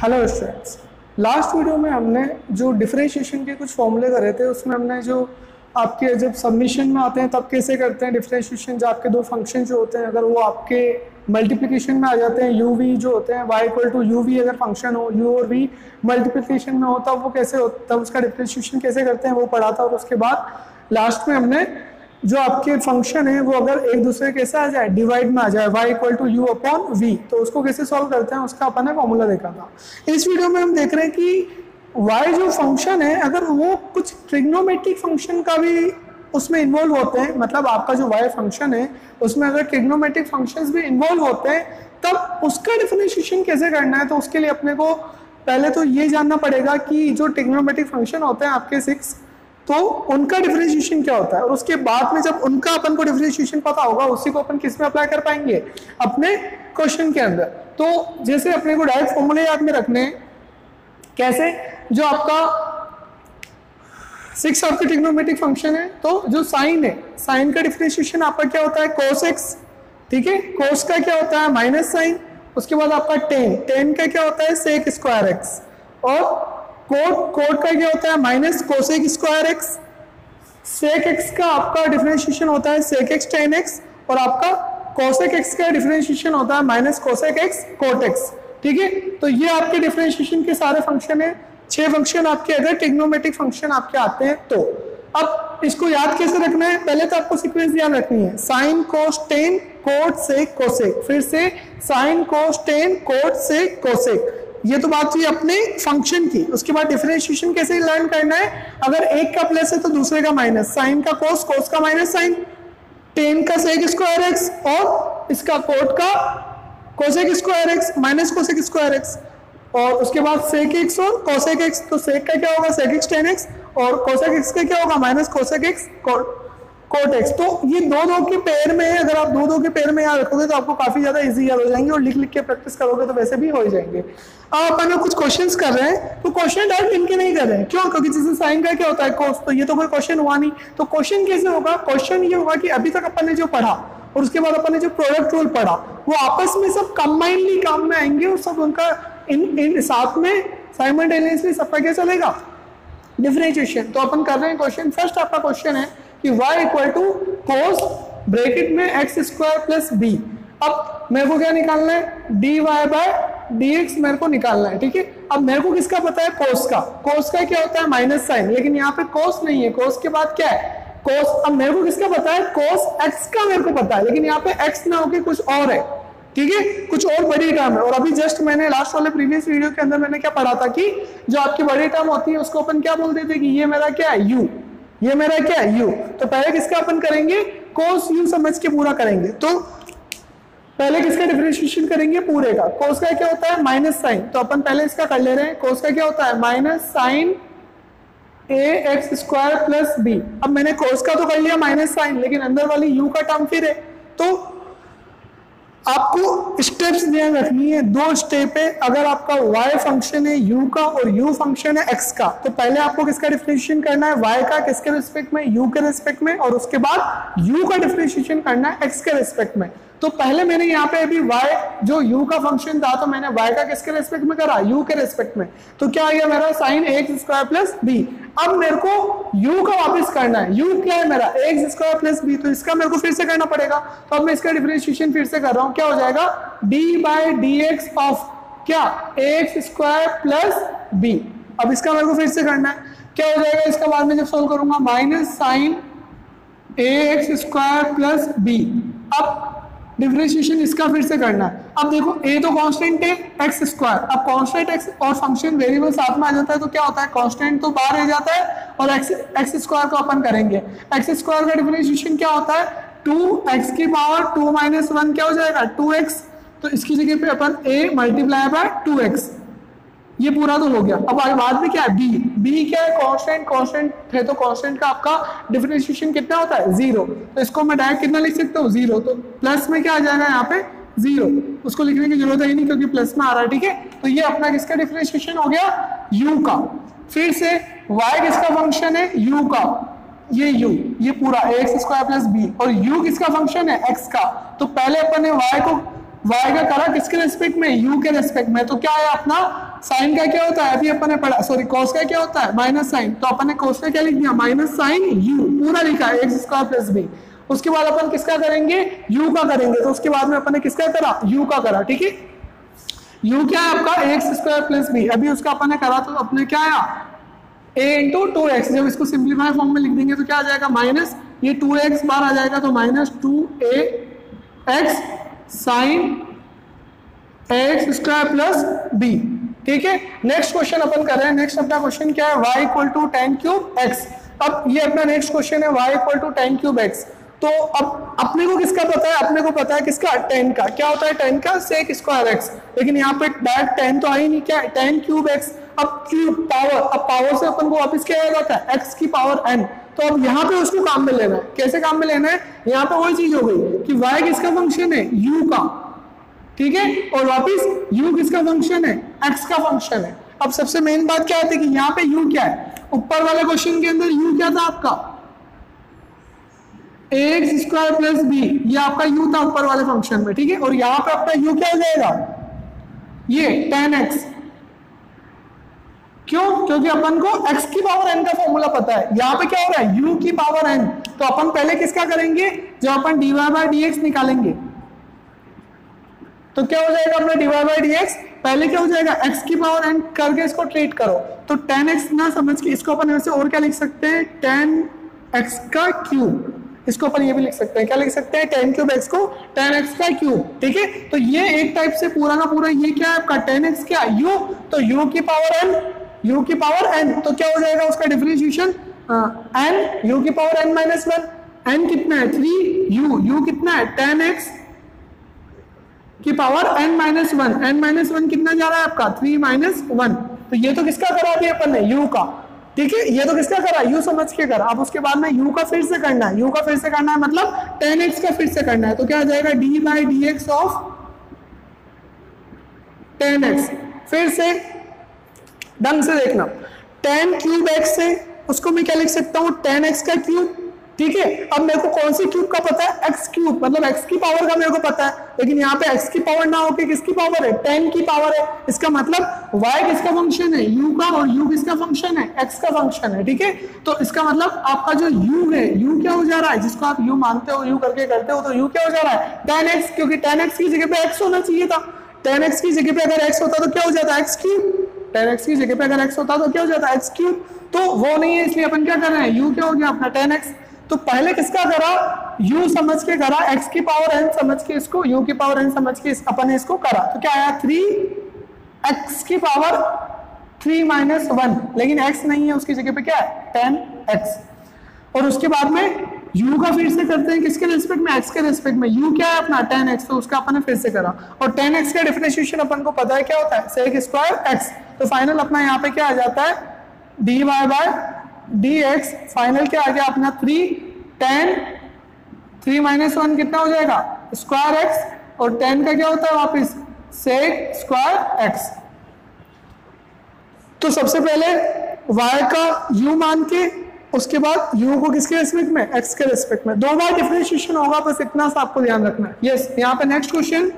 Hello students, last video में हमने जो डिफरेंशिएशन के कुछ फॉर्मूले करे थे उसमें हमने जो आपके जब सबमिशन में आते हैं तब कैसे करते हैं डिफरेंशिएशन, जो आपके दो फंक्शन जो होते हैं अगर वो आपके मल्टीप्लिकेशन में आ जाते हैं u v जो होते हैं y equal to u v अगर फंक्शन हो u और v मल्टीप्लिकेशन में हो तब वो कैसे होता है, उसका डिफरेंशिएशन कैसे करते हैं वो पढ़ा था। और उसके बाद लास्ट में हमने जो आपके फंक्शन है वो अगर एक दूसरे कैसे आ जाए डिवाइड में आ जाए y equal to u upon v तो उसको कैसे सॉल्व करते हैं उसका अपन ने फॉर्मूला देखा था। इस वीडियो में हम देख रहे हैं कि y जो फंक्शन है अगर वो कुछ ट्रिग्नोमेट्रिक फंक्शन का भी उसमें इन्वॉल्व होते हैं, मतलब आपका जो y फंक्शन है उसमें अगर ट्रिग्नोमेट्रिक फंक्शंस भी इन्वॉल्व होते हैं तब उसका डिफरेंशिएशन कैसे करना है। तो उसके लिए अपने को पहले तो ये जानना पड़ेगा कि जो ट्रिग्नोमेट्रिक फंक्शन होते हैं आपके 6 तो उनका डिफरेंशिएशन क्या होता है, और उसके बाद में जब उनका अपन को डिफरेंशिएशन पता होगा उसी को अपन किस में अप्लाई कर पाएंगे अपने क्वेश्चन के अंदर। तो जैसे अपने को डायरेक्ट फॉर्मूले याद में रखने कैसे, जो आपका 6 आपका ट्रिग्नोमेट्रिक फंक्शन है तो जो साइन है साइन का डिफरेंशिएशन आपका क्या होता है cos x, ठीक है। cos का क्या होता है माइनस साइन, उसके बाद आपका tan का क्या होता है sec स्क्वायर x, और कोड का क्या होता है minus cosec square x. Sec x का आपका डिफरेंशिएशन होता है सेक एक्स टेन एक्स, और आपका कोसेक एक्स का डिफरेंशिएशन होता है minus cosec x cot x, ठीक है। तो ये आपके डिफरेंशिएशन के सारे फंक्शन है, 6 फंक्शन आपके अगर ट्रिग्नोमेट्रिक फंक्शन आपके आते हैं तो। अब इसको याद कैसे रखना है, पहले तो आपको सीक्वेंस याद रखनी है sin cos tan cot sec cosec, फिर से sin cos tan cot sec cosec, ये तो बात हुई अपने फंक्शन की। उसके बाद डिफरेंशिएशन कैसे लर्न करना है, अगर एक का प्लस है तो दूसरे का माइनस, साइन का कोस, कोस का माइनस साइन, टेन का सेक स्क्वायर एक्स और इसका कोट का cosec square x minus cosec square x, और उसके बाद सेक एक्स और कोसेक एक्स, तो सेक का क्या होगा सेक एक्स टेन एक्स और कोसेक एक्स का क्या होगा minus cosec x cot x. तो ये दो के पेयर में है, अगर आप दो के पेयर में याद रखोगे तो आपको काफी ज्यादा इजी याद हो जाएंगे, और लिख लिख के प्रैक्टिस करोगे तो वैसे भी हो जाएंगे। अब अपन कुछ क्वेश्चंस कर रहे हैं तो क्वेश्चन डायरेक्ट इनके नहीं कर रहे हैं, क्यों, क्योंकि जैसे साइन का क्या होता है कोस, तो ये तो कोई क्वेश्चन हुआ नहीं, तो क्वेश्चन कैसे होगा, क्वेश्चन ये होगा कि अभी तक अपन ने जो पढ़ा और उसके बाद अपन ने जो प्रोडक्ट रूल पढ़ा वो आपस में सब कंबाइनली काम में आएंगे और सब उनका इन साथ में साइमल्टेनियसली सबका क्या चलेगा डिफरेंशिएशन। तो अपन कर रहे हैं क्वेश्चन, फर्स्ट आपका क्वेश्चन है कि y equal to cos bracket में एक्स स्क्वायर प्लस बी। अब मेरे को क्या निकालना है dy बाय dx मेरे को निकालना है, ठीक है। अब मेरे को किसका पता है कोस का, कोस का क्या होता है माइनस साइन, लेकिन यहाँ पे कोस नहीं है, कोस के बाद क्या है कोस। अब मेरे को किसका पता है कोस x का मेरे को पता है, लेकिन यहाँ पे x ना होके कुछ और है, ठीक है, कुछ और बड़ी टर्म है। और अभी जस्ट मैंने लास्ट वाले प्रीवियस वीडियो के अंदर मैंने क्या पढ़ा था कि जो आपकी बड़ी टर्म होती है उसको अपन क्या बोलते थे कि ये मेरा क्या है u, ये मेरा क्या है u। तो पहले किसका अपन करेंगे कोस u समझ के पूरा करेंगे, तो पहले किसका डिफरेंशिएशन करेंगे पूरे का। कोस का क्या होता है माइनस साइन, तो अपन पहले इसका कर ले रहे हैं, कोस का क्या होता है माइनस साइन ए एक्स स्क्वायर प्लस बी। अब मैंने कोस का तो कर लिया माइनस साइन, लेकिन अंदर वाली u का टर्म फिर है, तो आपको स्टेप्स ध्यान रखनी है, 2 स्टेप है। अगर आपका y फंक्शन है u का और u फंक्शन है x का, तो पहले आपको किसका डिफरेंशिएशन करना है y का किसके रिस्पेक्ट में u के रिस्पेक्ट में, और उसके बाद u का डिफरेंशिएशन करना है x के रिस्पेक्ट में। तो पहले मैंने यहाँ पे अभी y जो u का फंक्शन था तो मैंने y का किसके रिस्पेक्ट में करा u के रिस्पेक्ट में, तो क्या आ गया मेरा sine x square plus b. अब मेरे को u का वापस करना है, u क्या है मेरा एक्स स्क्वायर प्लस बी, तो इसका मेरे को फिर से करना पड़ेगा। तो अब मैं इसका डिफरेंशिएशन फिर से कर रहा हूँ, क्या हो जाएगा d by d x of क्या एक्स स्क्वायर प्लस बी। अब इसका मेरे को फिर से करना है, क्या हो जाएगा इसका बाद में जब सोल्व करूंगा माइनस साइन ए एक्स स्क्वायर प्लस बी। अब डिफरेंशिएशन इसका फिर से करना है। अब देखो a तो कांस्टेंट है एक्स स्क्वायर, अब कांस्टेंट एक्स और फंक्शन वेरिएबल साथ में आ जाता है तो क्या होता है कांस्टेंट तो बाहर रह जाता है और एक्स स्क्वायर को अपन करेंगे। एक्स स्क्वायर का डिफरेंशिएशन क्या होता है 2x की पावर 2 माइनस 1 क्या हो जाएगा 2x, तो इसकी जगह पे अपन a मल्टीप्लाई बाय 2x, ये पूरा तो हो गया। अब आगे बाद में क्या है b क्या है कांस्टेंट, कांस्टेंट है तो कांस्टेंट का आपका डिफरेंशिएशन कितना होता है 0, तो इसको मैं डायरेक्ट कितना लिख सकता हूँ 0, तो प्लस में क्या आ जाएगा यहाँ पे 0, उसको लिखने की जरूरत है नहीं क्योंकि प्लस में आ रहा है, ठीक है। तो ये अपना किसका डिफरेंशिएशन हो गया u का। फिर से y किसका फंक्शन है u का, ये u ये पूरा एक्स स्क्वायर प्लस बी, और u किसका फंक्शन है x का। तो पहले अपन ने y को y का करा किसके रेस्पेक्ट में, u के रेस्पेक्ट में, तो क्या है अपना साइन का क्या होता है, अभी अपन ने पढ़ा, सॉरी कॉस का क्या होता है माइनस साइन, तो अपन ने कॉस का क्या लिख दिया माइनस साइन u, पूरा लिखा है एक्स स्क्वायर प्लस बी। उसके बाद अपन किसका करेंगे, u का करेंगे, तो उसके बाद में अपन ने किसका करा, u का करा, ठीक है। u क्या है आपका एक्स स्क्वायर प्लस बी, अभी उसका अपन ने करा तो अपने क्या आया a इंटू टू एक्स, जब इसको सिंप्लीफाई फॉर्म में लिख देंगे तो क्या आ जाएगा माइनस, ये 2x बार आ जाएगा तो minus 2ax sine x square plus b, ठीक है। नेक्स्ट क्वेश्चन अपन कर रहे हैं, नेक्स्ट अपना क्वेश्चन क्या है, y equal to tan cube x। अब ये अपना नेक्स्ट क्वेश्चन है y equal to tan cube x, तो अब अपने को किसका पता है, अपने को पता है किसका, tan का, क्या होता है tan का sec स्क्वायर x, लेकिन यहाँ पे डायरेक्ट tan तो आई नहीं, क्या tan क्यूब x, अब क्यूब पावर, अब पावर से अपन को वापस क्या आ जाता है x की पावर n, तो अब यहाँ पे उसको काम में लेना है, कैसे काम में लेना है, यहाँ पे वही चीज हो गई कि y किसका फंक्शन है, u का, ठीक है, और वापस u किसका फंक्शन है, x का फंक्शन है। अब सबसे मेन बात क्या आती है कि यहाँ पे u क्या है, ऊपर वाले क्वेश्चन के अंदर u क्या था आपका एक्स स्क्वायर प्लस बी, ये आपका u था ऊपर वाले फंक्शन में, ठीक है, और यहाँ पे आपका u क्या हो जाएगा, ये tan x, क्यों, क्योंकि अपन को x की पावर n का फॉर्मूला पता है, यहाँ पे क्या हो रहा है u की पावर n, तो अपन पहले किसका करेंगे, जब अपन dy बाय dx निकालेंगे तो क्या हो जाएगा अपना dy बाय dx, पहले क्या हो जाएगा x की पावर n करके इसको ट्रीट करो, तो tan x ना समझ के इसको अपन ऐसे और क्या लिख सकते हैं, tan x का क्यूब, इसको अपन ये भी लिख सकते हैं, क्या लिख सकते हैं, tan क्यूब x को tan x का क्यूब, ठीक है। तो ये एक टाइप से पूरा का पूरा ये क्या है आपका tan x क्या u, तो u की पावर n, u की पावर n, तो क्या हो जाएगा उसका डिफरेंशिएशन n u की पावर n माइनस 1, n कितना है 3 u कितना है tan x की power n minus 1, n minus 1 कितना जा रहा है आपका 3 माइनस 1, तो ये तो किसका करा अभी अपन ने, u का, ठीक है, ये तो किसका करा, u समझ के करा। अब उसके बाद में u का फिर से करना है, u का फिर से करना है मतलब tan x का फिर से करना है, तो क्या आ जाएगा d by d x of tan x, फिर से ढंग से देखना, tan क्यूब x से उसको मैं क्या लिख सकता हूँ tan x का क्यूब, ठीक है। अब मेरे को कौन सी क्यूब का पता है, x क्यूब, मतलब x की पावर का मेरे को पता है, लेकिन यहाँ पे x की पावर ना होके किसकी पावर है, tan की पावर है, इसका मतलब y किसका फंक्शन है, u का, और u किसका फंक्शन है, x का फंक्शन है, ठीक है। तो इसका मतलब आपका जो u है, u क्या हो जा रहा है, जिसको आप u मानते हो, u करके करते हो, तो u क्या हो जा रहा है tan x, क्योंकि tan x की जगह पे x होना चाहिए था, tan x की जगह पे अगर x होता तो क्या हो जाता x क्यूब, tan x की जगह पे अगर x होता तो क्या हो जाता x क्यूब, तो वो नहीं है, इसलिए अपन क्या कर रहे हैं, u क्या हो गया अपना tan x, तो पहले किसका करा, u समझ के करा, x की पावर n समझ के इसको, u की पावर n समझ के अपन ने इसको करा, तो क्या आया 3x की पावर 3 माइनस 1, लेकिन x नहीं है, उसकी जगह पे क्या है tan x, और उसके बाद में u का फिर से करते हैं किसके रेस्पेक्ट में, x के रेस्पेक्ट में, u क्या है अपना tan x, तो उसका अपन ने फिर से करा, और tan x का डिफरेंशिएशन अपन को पता है क्या होता है, sec स्क्वायर x, तो फाइनल अपना यहाँ पे क्या आ जाता है dy बाय dx, फाइनल क्या आ गया अपना 3 tan 3 माइनस 1 कितना हो जाएगा स्क्वायर x, और tan का क्या होता है वापस sec स्क्वायर x। तो सबसे पहले y का u मान के, उसके बाद u को किसके रेस्पेक्ट में, x के रेस्पेक्ट में, दो बार डिफरेंशिएशन होगा, बस इतना सा आपको ध्यान रखना है। यस, यहाँ पे next question,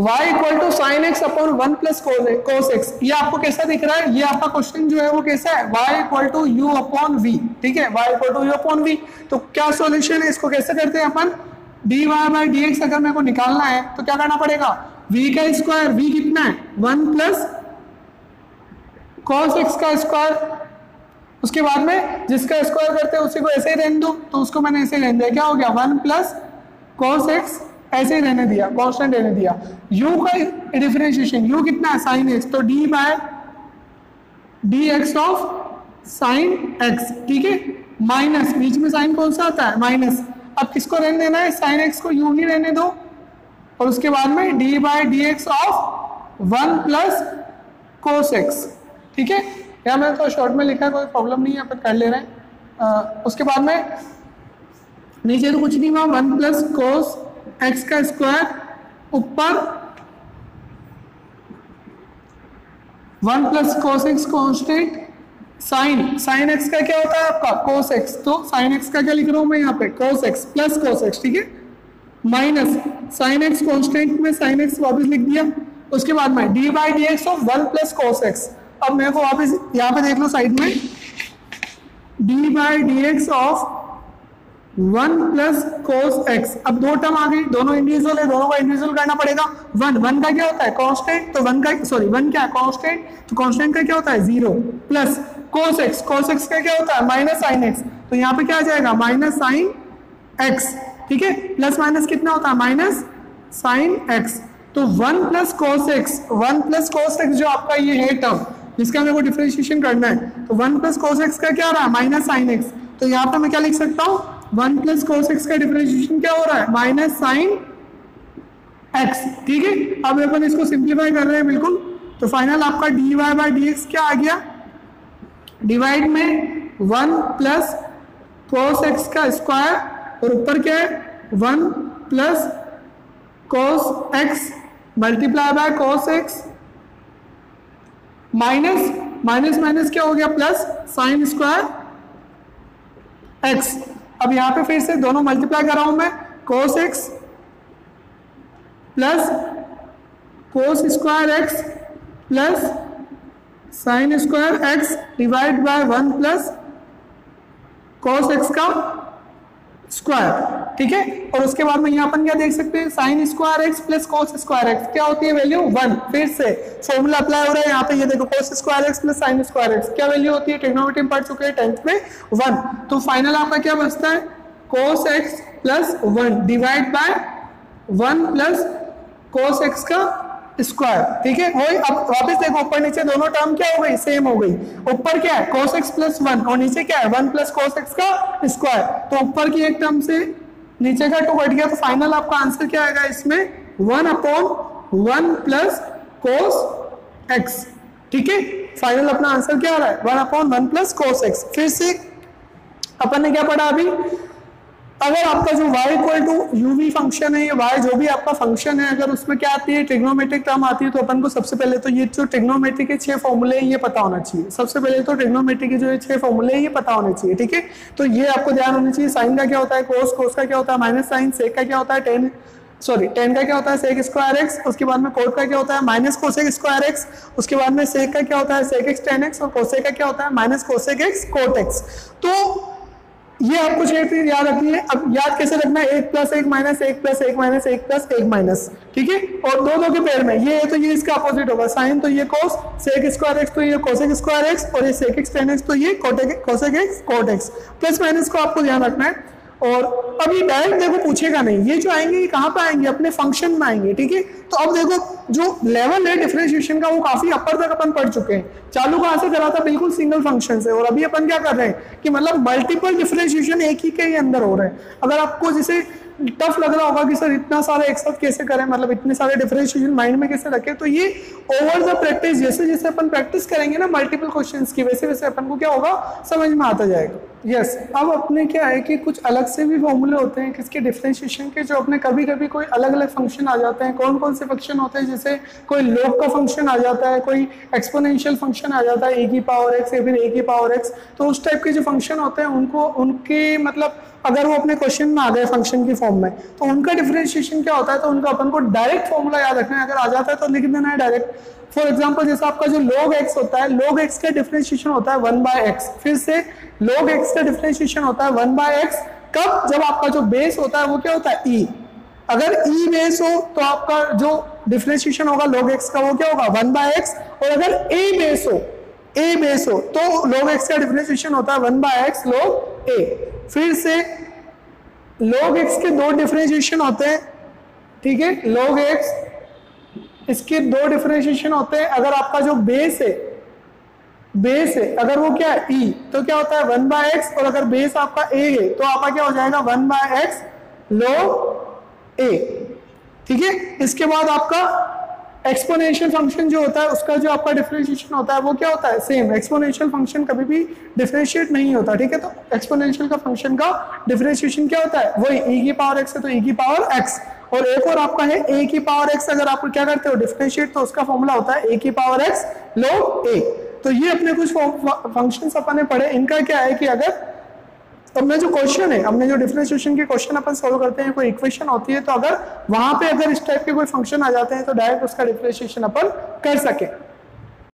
y equal to sine x upon 1 plus cos x, ये आपको कैसा दिख रहा है, ये आपका क्वेश्चन जो है वो कैसा है, y equal to u upon v, ठीक है, y equal to u upon v, तो क्या सॉल्यूशन है, इसको कैसे करते हैं अपन, dy बाय dx अगर मेरे को निकालना है तो क्या करना पड़ेगा, v का स्क्वायर, v कितना है 1 प्लस cos x का स्क्वायर, उसके बाद में जिसका स्क्वायर करते हैं उसी को ऐसे ही रहने दो, तो उसको मैंने ऐसे रहने दिया, क्या हो गया 1 प्लस cos x ऐसे ही रहने दिया, कांस्टेंट रहने दिया, u का डिफरेंशिएशन, u कितना है sin x, तो d by dx of sin x, ठीक है, माइनस बीच में साइन कौन सा आता है माइनस, अब किसको रहने देना है sin x को यूं ही रहने दो, और उसके बाद में d by dx of 1 plus cos x, ठीक है, यहाँ मैंने तो शॉर्ट में लिखा है, कोई प्रॉब्लम नहीं है, अपन कर ले रहे हैं। उसके बाद में नीचे तो कुछ नहीं हुआ, 1 प्लस cos x का स्क्वायर, ऊपर 1 plus cos x constant, sine x का क्या होता है आपका cos x, तो साइन x का क्या लिख रहा हूं मैं यहाँ पे cos x plus cos x, ठीक है, माइनस साइन एक्स कॉन्स्टेंट में साइन एक्स वापस लिख दिया, उसके बाद में D by d x of 1 plus cos x. अब मेरे को वापस यहाँ पे देख लो साइड में, D by d x of 1 plus cos x. अब दो टर्म आ गई, दोनों इंडिविजुअल है, दोनों का इंडिविजुअल करना पड़ेगा। 1 का क्या होता है कांस्टेंट, तो 1 का सॉरी 1 क्या है कांस्टेंट, तो कांस्टेंट का क्या होता है 0 प्लस कोस एक्स का क्या होता है माइनस साइन एक्स, तो यहाँ पे क्या आ जाएगा माइनस साइन एक्स, ठीक है। प्लस माइनस कितना होता है माइनस साइन एक्स, तो 1 plus cos x, 1 plus cos x जो आपका ये है टर्म जिसका मेरे को डिफरेंशिएशन करना है, तो 1 प्लस कोस एक्स का क्या हो रहा है माइनस साइन एक्स, तो यहाँ पे मैं क्या लिख सकता हूँ 1 प्लस कोस एक्स का डिफरेंशिएशन क्या हो रहा है माइनस साइन एक्स, ठीक है। अब अपन इसको सिंप्लीफाई कर रहे हैं बिल्कुल, तो फाइनल आपका d y by d x क्या आ गया, डिवाइड में 1 प्लस कोस एक्स का स्क्वायर और ऊपर क्या है 1 plus cos x multiply by cos x minus minus minus क्या हो गया प्लस साइन स्क्वायर एक्स। अब यहां पे फिर से दोनों मल्टीप्लाई कर रहा हूं मैं, cos x plus cos square x plus sine square x divide by 1 plus cos x का स्क्वायर, ठीक है। और उसके बाद में यहाँ अपन क्या देख सकते हैं sine square x plus cos square x क्या होती है वैल्यू 1, फिर से फॉर्मूला अप्लाई हो रहा है यहाँ पे, ये देखो cos square x plus sine square x क्या वैल्यू होती है, ट्रिग्नोमेट्री में पढ़ चुके हैं 10th में 1, तो फाइनल आपका क्या बचता है cos x plus 1 divide by 1 plus cos x का स्क्वायर, ठीक है। वही अब वापस देखो ऊपर नीचे दोनों टर्म क्या हो गई सेम हो गई, ऊपर क्या है कोस एक्स प्लस 1 और नीचे क्या है 1 प्लस कोस एक्स का स्क्वायर, तो ऊपर की एक टर्म से नीचे का 2 कट गया, तो फाइनल आपका आंसर क्या आएगा इसमें 1/1 प्लस कोस एक्स, ठीक है। फाइनल अपना आंसर क्या आ रहा है 1/1 प्लस कोस एक्स। फिर से अपन ने क्या पढ़ा अभी, अगर आपका जो y equal to uv function है, ये y जो भी आपका फंक्शन है, अगर उसमें क्या आती है ट्रिग्नोमेट्रिक टर्म आती है, तो अपन को सबसे पहले तो ये जो ट्रिग्नोमेट्री के 6 फॉर्मूले हैं ये पता होना चाहिए। सबसे पहले तो ट्रिग्नोमेट्री के जो 6 फॉर्मूले हैं ये पता होने चाहिए, ठीक है। तो ये आपको ध्यान होना चाहिए, साइन का क्या होता है कोस का क्या होता है माइनस साइन, सेक का क्या होता है टेन का क्या होता है सेक स्क्वायर एक्स, उसके बाद में कोट का क्या होता है माइनस कोसेक स्क्वायर एक्स, उसके बाद में सेक का क्या होता है सेक एक्स टेन एक्स, और कोसेक का क्या होता है minus cosec x cot x. तो ये आपको चीज याद रखनी है। अब याद कैसे रखना है 1 plus 1 minus 1 plus 1 minus 1 plus 1 minus, ठीक है। और दो के पेयर में ये है तो ये इसका अपोजिट होगा, साइन तो ये कोस, सेक स्क्वायर एक्स तो ये कोसेक स्क्वायर एक्स, और ये सेक एक्स टेन एक्स तो ये cosec x cot x. Plus minus को आपको ध्यान रखना है। और अब ये डायरेक्ट देखो पूछेगा नहीं, ये जो आएंगे ये कहाँ पे आएंगे अपने फंक्शन में आएंगे, ठीक है। तो अब देखो जो लेवल है डिफरेंशिएशन का वो काफी अपर तक अपन पढ़ चुके हैं, चालू कहाँ से करा था बिल्कुल सिंगल फंक्शन से, और अभी अपन क्या कर रहे हैं कि मतलब मल्टीपल डिफरेंशिएशन एक ही के ही अंदर हो रहे हैं। अगर आपको जैसे टफ लग रहा होगा कि सर इतना सारा एक साथ कैसे करें, मतलब इतने सारे डिफरेंशिएशन माइंड में कैसे रखें, तो ये ओवर द प्रैक्टिस जैसे जैसे अपन प्रैक्टिस करेंगे ना मल्टीपल क्वेश्चंस की, वैसे वैसे अपन को क्या होगा समझ में आता जाएगा। यस अब अपने क्या है कि कुछ अलग से भी फॉर्मूले होते हैं किसके डिफरेंशिएशन के, जो अपने कभी कभी कोई अलग अलग फंक्शन आ जाते हैं। कौन कौन से फंक्शन होते हैं, जैसे कोई लॉग का फंक्शन आ जाता है, कोई एक्सपोनेंशियल फंक्शन आ जाता है e की पावर x या फिर a की पावर x, तो उस टाइप के जो फंक्शन होते हैं उनको उनके मतलब अगर वो अपने क्वेश्चन में आ गए फंक्शन की फॉर्म में, तो उनका डिफरेंशिएशन क्या होता है, तो उनका अपन को डायरेक्ट फॉर्मूला याद रखना है। अगर आ जाता है तो लिख देना है डायरेक्ट। फॉर एग्जांपल जैसे आपका जो log x होता है, log x का डिफरेंशिएशन होता है 1/x। फिर से log x का डिफरेंशिएशन होता है 1/x कब, जब आपका जो बेस होता है वो क्या होता है e। अगर e बेस हो तो आपका जो डिफरेंशिएशन होगा log x का वो क्या होगा 1/x, और अगर a बेस हो तो log x का डिफरेंशिएशन होता है 1/x log a। फिर से log x के 2 डिफरेंशिएशन होते हैं, ठीक है। log x इसके 2 डिफरेंशिएशन होते हैं। अगर आपका जो बेस है अगर वो क्या है e, तो क्या होता है 1/x, और अगर बेस आपका a है तो आपका क्या हो जाएगा 1/x log a, ठीक है। इसके बाद आपका एक्सपोनेंशियल फंक्शन जो होता है उसका जो आपका डिफरेंशिएशन होता है वो क्या होता है सेम। एक्सपोनेंशियल फंक्शन कभी भी डिफरेंशिएट नहीं होता, ठीक है। तो एक्सपोनेंशियल का फंक्शन का डिफरेंशिएशन क्या होता है वही e की पावर x है तो e की पावर x, और एक और आपका है a की पावर x। अगर आप क्या करते हो डिफरेंशिएट तो उसका फॉर्मूला होता है a की पावर x log a। तो ये अपने कुछ फंक्शंस अपन ने पढ़े, इनका क्या है कि अगर तो हमने जो क्वेश्चन है, हमने जो डिफरेंशिएशन के क्वेश्चन अपन सोल्व करते हैं, कोई इक्वेशन होती है तो अगर वहां पे अगर इस टाइप के कोई फंक्शन आ जाते हैं तो डायरेक्ट उसका डिफरेंशिएशन अपन कर सके।